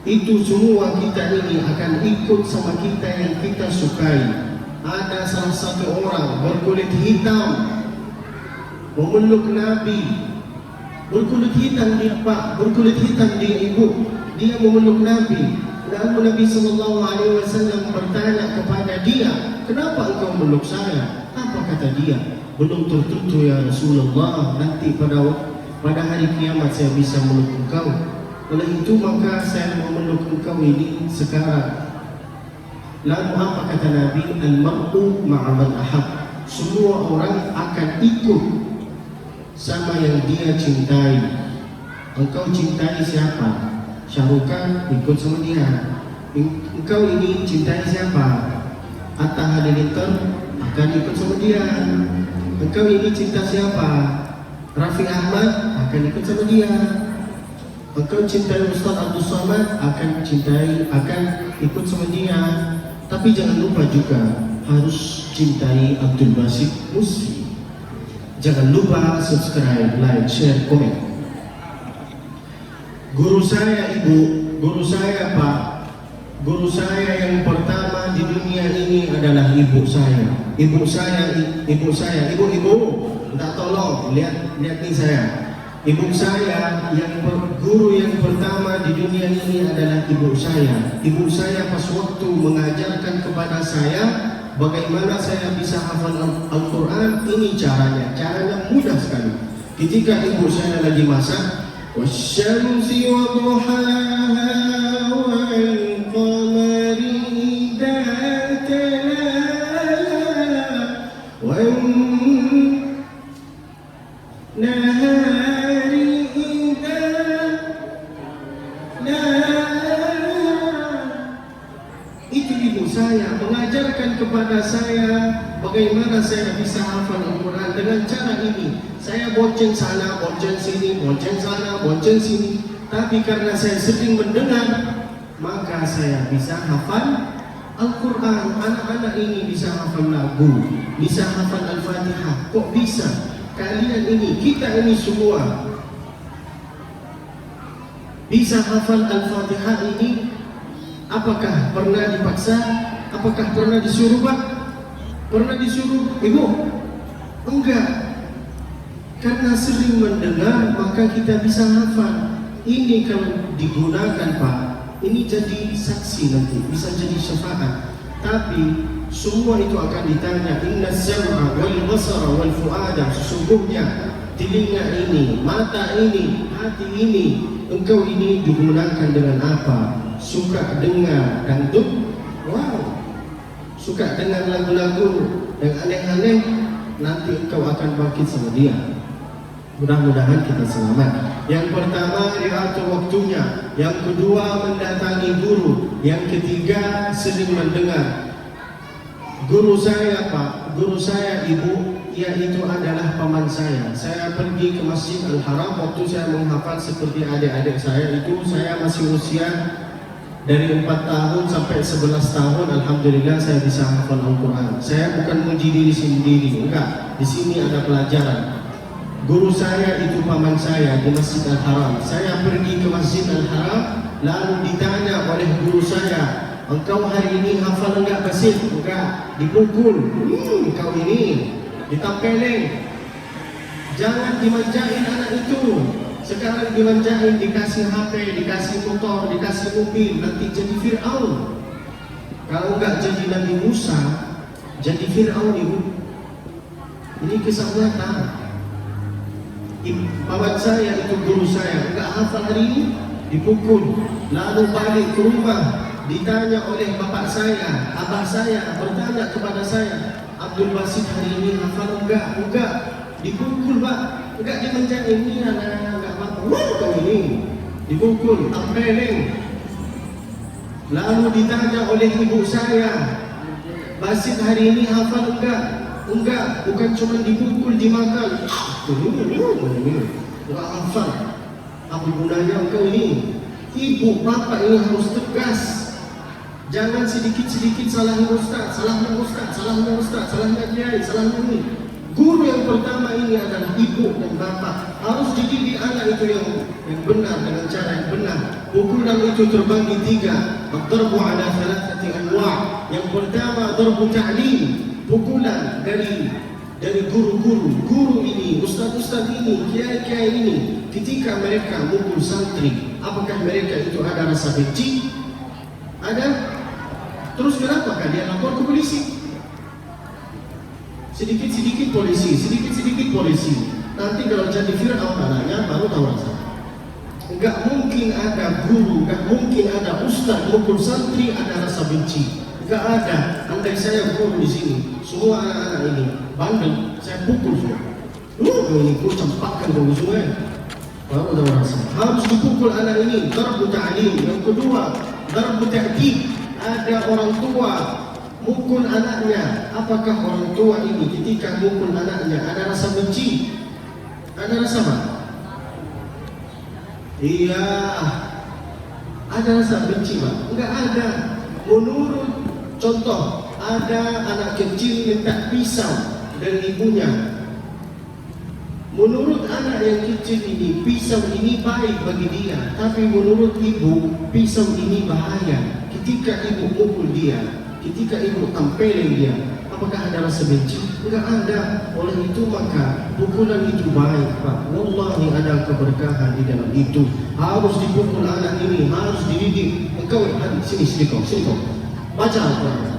Itu semua kita ini akan ikut sama kita yang kita sukai. Ada salah satu orang berkulit hitam memeluk Nabi, berkulit hitam dia Pak, berkulit hitam dia Ibu, dia memeluk Nabi. Lalu Nabi SAW bertanya kepada dia, kenapa engkau meluk saya? Apa kata dia? Belum tertentu ya Rasulullah, nanti pada hari kiamat saya bisa meluk engkau. Oleh itu maka saya memeluk engkau ini sekarang. Lalu apa kata Nabi? Al-mar'u ma'aman ahab. Semua orang akan ikut sama yang dia cintai. Engkau cintai siapa? Syahrukan, ikut sama dia. Engkau ini cintai siapa? Atta Halilintar, akan ikut sama dia. Engkau ini cinta siapa? Raffi Ahmad, akan ikut sama dia. Engkau cintai Ustaz Abdul Somad, akan ikut sama dia. Tapi jangan lupa juga harus cintai Abdul Basit Musri. Jangan lupa subscribe, like, share, komen. Guru saya Ibu, guru saya Pak, Guru saya yang pertama di dunia ini adalah ibu saya. Ibu, minta tolong lihat nih saya. Ibu saya guru yang pertama di dunia ini adalah ibu saya. Ibu saya pas waktu mengajarkan kepada saya bagaimana saya bisa hafal Al-Quran. Ini caranya mudah sekali. Ketika ibu saya lagi masak, wasyamsi waduhaha wal qamari idza talaha wan nahari idza itu ibu saya mengajarkan kepada saya bagaimana saya bisa hafal Al-Quran dengan cara ini. Saya bonceng sana, bonceng sini, bonceng sana, bonceng sini. Tapi karena saya sering mendengar, maka saya bisa hafal Al-Quran. Anak-anak ini bisa hafal lagu, bisa hafal Al-Fatihah. Kok bisa? Kalian ini, kita ini semua bisa hafal Al-Fatihah ini. Apakah pernah dipaksa? Apakah pernah disuruh, Pak? Pernah disuruh, Ibu? Enggak. Karena sering mendengar, maka kita bisa hafal. Ini kalau digunakan, Pak, ini jadi saksi nanti, bisa jadi syafaat. Tapi semua itu akan ditanya. Inna sam'a wal basara wal fu'ada. Sesungguhnya telinga ini, mata ini, hati ini, engkau ini digunakan dengan apa? Suka dengar dangdut? Wow. Suka dengar lagu-lagu yang aneh-aneh, nanti engkau akan bangkit sama dia. Mudah-mudahan kita selamat. Yang pertama, diatur waktunya. Yang kedua, mendatangi guru. Yang ketiga, sering mendengar. Guru saya, Pak, guru saya, Ibu, yaitu adalah paman saya. Saya pergi ke Masjid Al-Haram waktu saya menghafal seperti adik-adik saya itu. Saya masih usia dari 4 tahun sampai 11 tahun. Alhamdulillah saya bisa hafal Al-Quran. Saya bukan muji diri sendiri, enggak. Di sini ada pelajaran. Guru saya itu paman saya di Masjid Al-Haram. Saya pergi ke Masjid Al-Haram, lalu ditanya oleh guru saya, engkau hari ini hafal enggak Basit? Enggak. Dipukul. Engkau ini ditampelin. Jangan dimanjain anak itu. Sekarang dimanjain, dikasih HP, dikasih motor, dikasih mobil, nanti jadi Fir'aun. Kalau enggak jadi Nabi Musa, jadi Fir'aun, Ibu. Ini kisah nyata. Paman saya itu guru saya, enggak hafal hari ini, dipukul. Lalu balik ke rumah, ditanya oleh bapak saya, abah saya bertanya kepada saya, Abdul Basit hari ini hafal enggak? Enggak. Dipukul, Pak. Enggak dimanjain, ini anak-anak enggak apa-apa. Kau ini dipukul, tampelin. Lalu ditanya oleh ibu saya, Basit hari ini hafal enggak? Enggak, bukan cuma dipukul, dimakan. Enggak hafal. Apa gunanya engkau ini? Ibu, bapak ini harus tegas. Jangan sedikit-sedikit salahnya Ustaz, salahnya Ustaz, salahnya Ustaz, salahnya Kiai, salahnya ini. Guru yang pertama ini adalah ibu dan bapak. Harus dididik anak itu yang benar, dengan cara yang benar. Pukulan itu terbagi 3. Ad-darbu ala thalathati anwa'. Yang pertama darbu ta'lim, pukulan dari guru-guru. Guru ini, ustaz-ustaz ini, kiai-kiai ini, ketika mereka mukul santri, apakah mereka itu ada rasa benci? Ada? Terus kenapa dia lapor ke polisi? Sedikit-sedikit polisi, sedikit-sedikit polisi. Nanti kalau jadi Fir'aun anaknya baru tahu rasa. Enggak mungkin ada guru, enggak mungkin ada ustaz mukul santri ada rasa benci. Enggak ada. Andai saya guru di sini, semua anak-anak ini bandel, saya pukul semua. Ini ku campakkan ke semua. Baru tahu rasa. Harus dipukul anak ini. Darbu ta'lim. Yang kedua, darbu ta'dib. Ada orang tua mukul anaknya. Apakah orang tua ini ketika mukul anaknya ada rasa benci? Ada rasa apa? Iya, ada rasa benci, Pak? Enggak ada. Menurut contoh, ada anak kecil minta pisau dari ibunya. Menurut anak yang kecil ini, pisau ini baik bagi dia. Tapi menurut ibu, pisau ini bahaya. ketika ibu mukul dia, ketika ibu tampelin dia, apakah ada rasa benci? Enggak ada. Oleh itu maka pukulan itu baik, Pak. Wallahi ada keberkahan di dalam itu. Harus dipukul anak ini, harus dididik. Engkau sini kau, baca Al-Quran.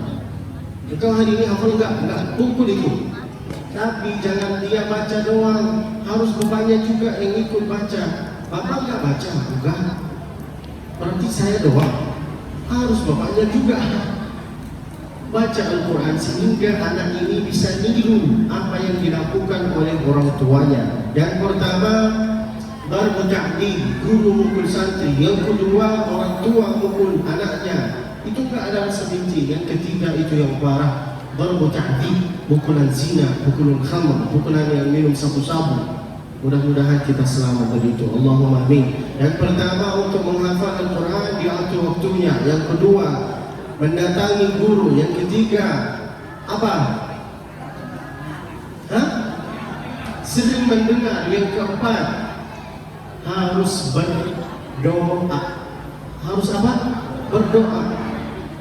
Engkau hari ini hafal enggak pukul itu. Tapi jangan dia baca doang, harus bapaknya juga yang ikut baca. Bapak enggak baca, enggak. Berarti saya doang. Harus bapaknya juga baca Al-Quran sehingga anak ini bisa niru apa yang dilakukan oleh orang tuanya. Yang pertama, darbu ta'dib, guru mukul santri. Yang kedua, orang tua mukul anaknya. Itu enggak ada rasa benci. Yang ketiga itu yang parah, darbu ta'dib, pukulan zina, pukulan khamr, pukulan yang minum sabu-sabu. Mudah-mudahan kita selamat dari itu. Allahumma amin. Yang pertama, untuk menghafal Al-Quran diatur waktunya. Yang kedua, mendatangi guru. Yang ketiga, apa? Sering mendengar. Yang keempat, harus berdoa. Harus apa? Berdoa.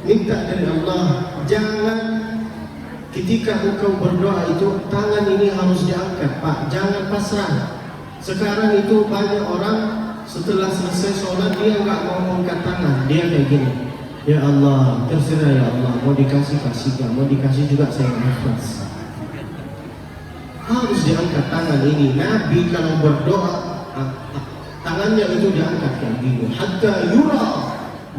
Minta dari Allah. Jangan ketika engkau berdoa itu tangan ini harus diangkat, Pak. Jangan pasrah. Sekarang itu banyak orang setelah selesai sholat dia enggak mau angkat tangan. Dia kayak gini, ya Allah, terserah ya Allah, mau dikasih kasihkan, mau dikasih juga saya ikhlas. Harus diangkat tangan ini. Nabi kalau berdoa tangannya itu diangkat kayak gini, hatta yura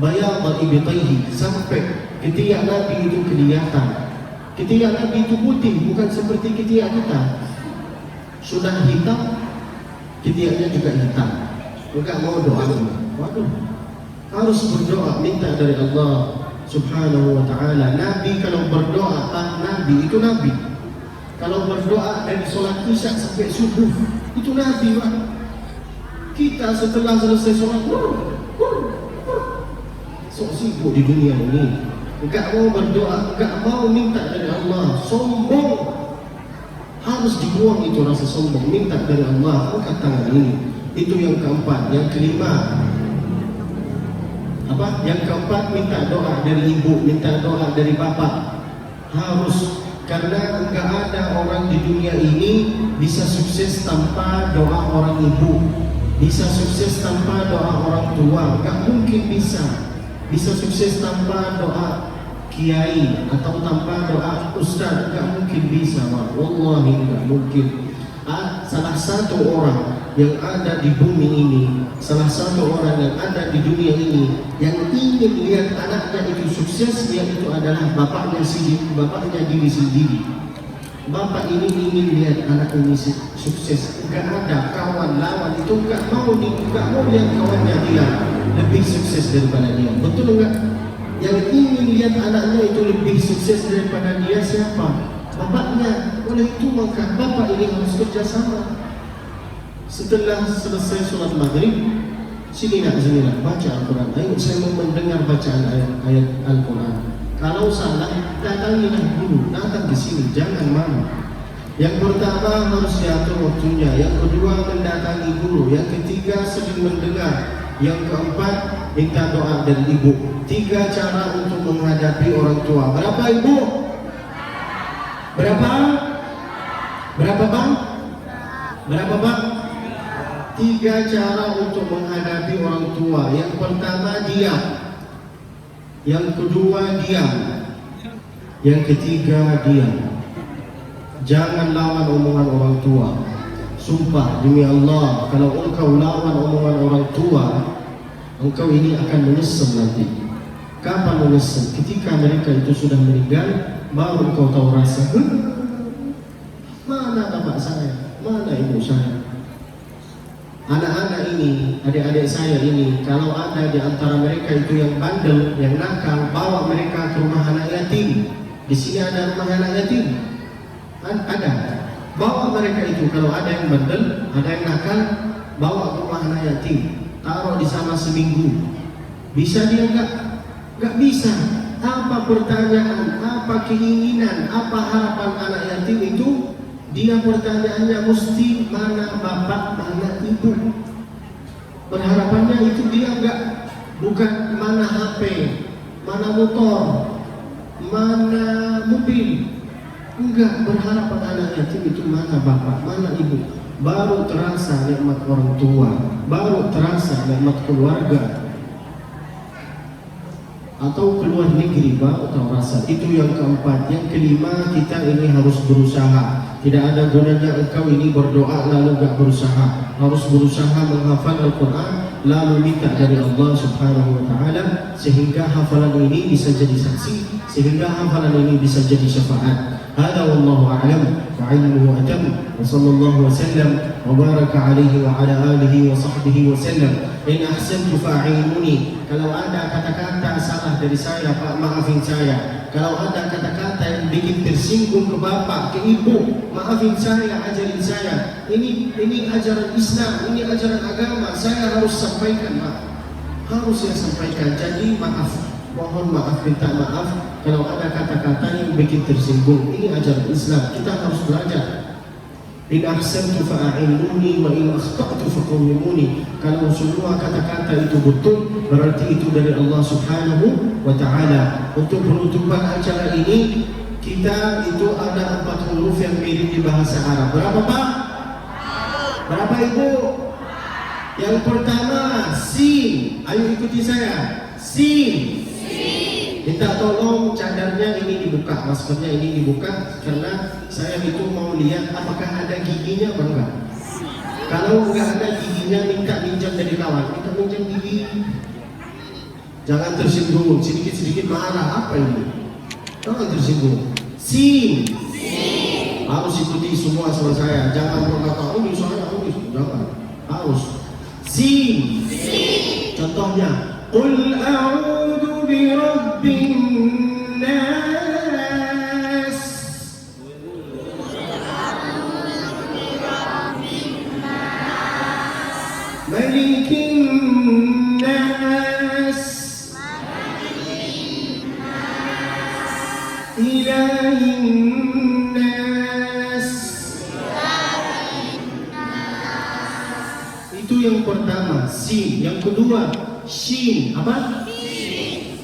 bayadha ibtayhi, sampai ketiak Nabi itu kelihatan. Ketiak Nabi itu putih, bukan seperti ketiak kita. Sudah hitam, ketiaknya juga hitam. Enggak mau doa. Waduh, harus berdoa, minta dari Allah Subhanahu wa ta'ala. Nabi kalau berdoa, Nabi itu Nabi. Kalau berdoa dari sholat isya sampai subuh, itu Nabi, Pak. Kita setelah selesai sholat, sok sibuk di dunia ini. Enggak mau berdoa, enggak mau minta dari Allah, sombong. Harus dibuang itu rasa sombong, minta dari Allah, angkat tangan ini. Itu yang keempat. Yang kelima, apa? Yang keempat, minta doa dari ibu, minta doa dari bapak. Harus, karena enggak ada orang di dunia ini bisa sukses tanpa doa orang ibu, bisa sukses tanpa doa orang tua, enggak mungkin bisa. Bisa sukses tanpa doa kiai atau tanpa doa ustaz, enggak mungkin bisa, Pak. Wallahi enggak mungkin. Salah satu orang yang ada di bumi ini, salah satu orang yang ada di dunia ini yang ingin lihat anaknya itu sukses, yaitu adalah bapaknya sendiri, bapaknya diri sendiri. Bapak ini ingin lihat anak ini sukses. Enggak ada kawan lawan itu enggak mau lihat kawannya dia lebih sukses daripada dia. Betul enggak? Yang ingin lihat anaknya itu lebih sukses daripada dia siapa? Bapaknya. Oleh itu maka bapak ini harus kerjasama. Setelah selesai sholat maghrib, sini nak, baca Al-Quran. Ayo saya mau mendengar bacaan ayat Al-Quran. Kalau salah, datangilah dulu, datang di sini, jangan malu. Yang pertama harus diatur waktunya. Yang kedua mendatangi guru. Yang ketiga sering mendengar. Yang keempat minta doa dari ibu. 3 cara untuk menghadapi orang tua. Berapa ibu? Berapa? Berapa bang? Berapa bang? 3 cara untuk menghadapi orang tua. Yang pertama diam. Yang kedua diam. Yang ketiga diam. Jangan lawan omongan orang tua. Sumpah demi Allah, kalau engkau lawan omongan orang tua, engkau ini akan menyesal nanti. Kapan menyesal? Ketika mereka itu sudah meninggal, baru engkau tahu rasa. Mana bapak saya? Mana ibu saya? Anak-anak ini, adik-adik saya ini, kalau ada di antara mereka itu yang bandel, yang nakal, bawa mereka ke rumah anak yatim. Di sini ada rumah anak yatim. Ada. Bawa mereka itu, kalau ada yang bandel, ada yang nakal, bawa ke rumah anak yatim. Taruh di sana seminggu. Bisa dia enggak? Enggak bisa. Apa pertanyaan, apa keinginan, apa harapan anak yatim itu? Dia pertanyaannya mesti mana bapak, mana ibu. Berharapannya itu dia enggak, bukan mana HP, mana motor, mana mobil. Enggak, berharap pada anak yatim itu mana bapak, mana ibu. Baru terasa nikmat orang tua, baru terasa nikmat keluarga. Atau keluar negeri, baru tahu rasa. Itu yang keempat. Yang kelima, kita ini harus berusaha. Tidak ada gunanya engkau ini berdoa lalu gak berusaha. Harus berusaha menghafal Al-Quran, lalu minta dari Allah Subhanahu wa Ta'ala, sehingga hafalan ini bisa jadi saksi, sehingga hafalan ini bisa jadi syafaat. Hada wallahu a'lam wa 'ilmuhu atam, wa sallallahu wa sallam wa baraka alaihi wa ala alihi wa sahbihi wa sallam. In ahsantu fa'inuni. Kalau ada kata-kata salah dari saya, Pak, maafin saya. Kalau ada kata-kata yang bikin tersinggung ke bapak, ke ibu, maafin saya, ajarin saya. Ini ajaran Islam, ini ajaran agama. Saya harus sampaikan, Pak. Harus saya sampaikan. Jadi maaf, mohon maaf, minta maaf. Kalau ada kata-kata yang bikin tersinggung, ini ajaran Islam. Kita harus belajar. In ahsantu fa'inuni wa in akhta'tu faqawwimuni. Kalau semua kata-kata itu betul, berarti itu dari Allah Subhanahu wa Ta'ala. Untuk penutupan acara ini, kita itu ada 4 huruf yang mirip di bahasa Arab. Berapa, Pak? Berapa, Ibu? Yang pertama, sin. Ayo ikuti saya. Sin. Minta tolong cadarnya ini dibuka, maskernya ini dibuka, karena saya itu mau lihat apakah ada giginya apa enggak. Kalau enggak ada giginya, minta pinjam dari kawan, minta pinjam gigi. Jangan tersinggung, sedikit-sedikit marah, apa ini? Jangan tersinggung. Sin. Harus ikuti semua sama saya. Jangan berkata, oh ini saya, oh ini, jangan. Harus. Sin. Contohnya, Qul a'udhu bi rabbin nas. Malikin nas. Ilahin nas. Itu yang pertama, sin. Yang kedua, shin. Apa?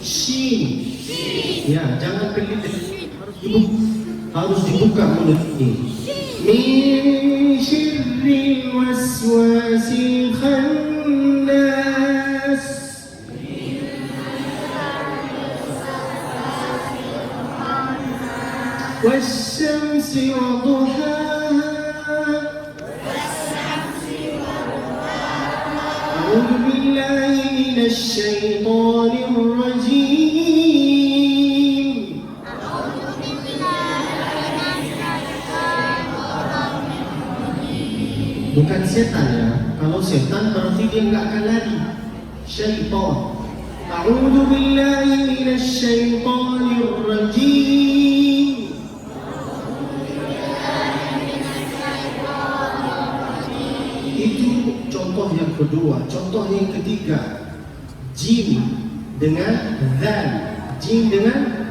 Shin. Ya, jangan pelit. Harus dibuka mulut ini. Min syirril waswasil khannas. Wasyamsi wa duhaha. أعوذ بالله من الشيطان الرجيم. Bukan setan ya. Kalau setan berarti dia nggak akan lari. Syaitan. A'udzu billahi minasy syaithanir rajim. Itu contoh yang kedua. Contoh yang ketiga, jim dengan zan. Jim dengan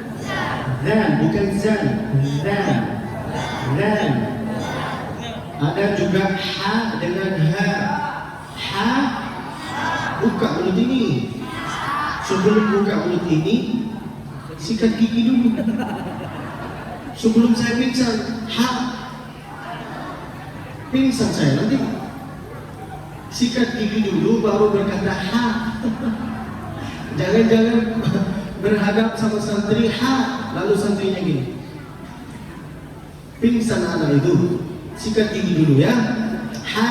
zan, bukan zan. Zan. Zan. Ada juga ha dengan ha. Ha. Buka mulut ini. Sebelum buka mulut ini, sikat gigi dulu. Sebelum saya pingsan, ha. Pingsan saya nanti. Sikat gigi dulu baru berkata ha. Jangan-jangan berhadap sama santri ha, lalu santrinya gini. Pingsan anak itu. Sikat gigi dulu ya. Ha.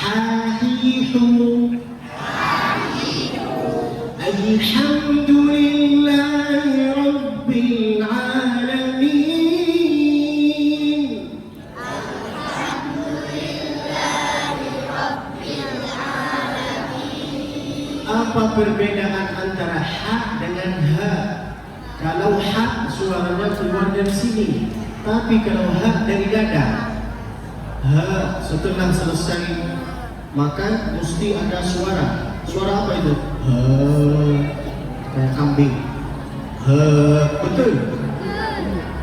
Hahihu. Alhamdulillahi Rabbil Alamin. Apa perbedaan antara ha dengan ha? Kalau ha suaranya keluar dari sini, tapi kalau ha dari dada. Ha setelah selesai makan mesti ada suara. Suara apa itu? Ha, kayak kambing. Ha, betul.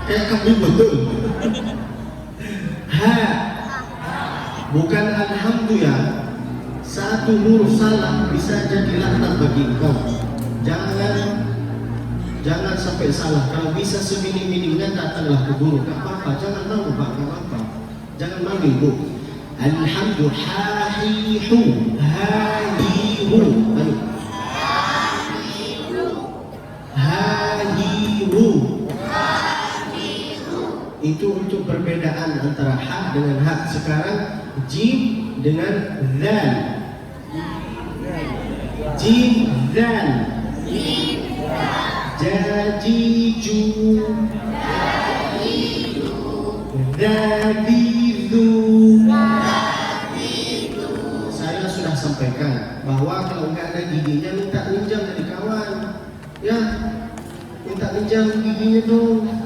Kayak kambing betul. Ha, bukan alhamdulillah. Satu huruf salah bisa jadi laknat bagi engkau. Jangan Jangan sampai salah. Kalau bisa semini-mininya datanglah ke guru. Gak apa-apa, jangan malu Pak, gak apa-apa. Jangan malu Ibu. Alhamdulillah, hahihu, hahihu. Ayo. Hahihu. Itu untuk perbedaan antara ha dengan ha. Sekarang jim dengan dzal. Jim dzal. Jajiju. Dzadidu. Saya sudah sampaikan bahwa kalau nggak ada giginya minta pinjam dari kawan, ya, minta pinjam giginya dong.